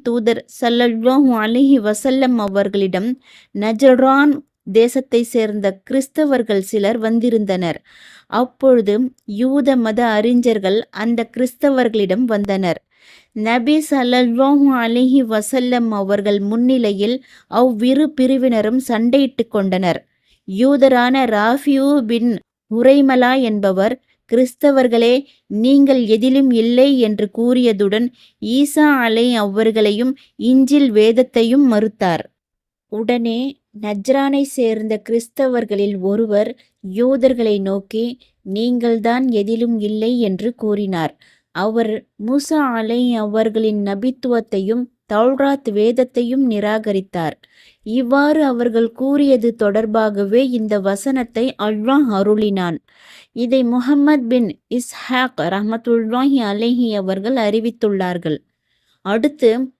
தூதர் ஸல்லல்லாஹு அலைஹி வஸல்லம் அவர்களிடம் நஜ்ரான் தேசத்தை சேர்ந்த கிறிஸ்தவர்கள் சிலர் வந்திருந்தனர். அப்பொழுது யூத மத அறிஞர்கள் அந்த கிறிஸ்தவர்களிடம் வந்தனர். நபி ஸல்லல்லாஹு அலைஹி வஸல்லம் அவர்கள் முன்னிலையில் அவ்விரு பிரிவினரும் சண்டையிட்டுக் கொண்டனர். யூதரான ராஃபியூ பின் ஹுரைமலா என்பவர், கிறிஸ்தவர்களே, நீங்கள் எதிலும் இல்லை என்று கூறியதுடன் ஈசா அவர்களையும் இஞ்சில் வேதத்தையும் மறுத்தார். உடனே நஜ்ரானை சேர்ந்த கிறிஸ்தவர்களில் ஒருவர் யூதர்களை நோக்கி, நீங்கள்தான் எதிலும் இல்லை என்று கூறினார். அவர் மூசா அவர்களின் நபித்துவத்தையும் தௌராத் வேதத்தையும் நிராகரித்தார். இவ்வாறு அவர்கள் கூறியது தொடர்பாகவே இந்த வசனத்தை அல்லாஹ் அருளினான். இதை முஹம்மத் பின் இஸ்ஹாக் ரஹ்மத்துல்லாஹி அலைஹி அவர்கள் அறிவித்துள்ளார்கள். அடுத்து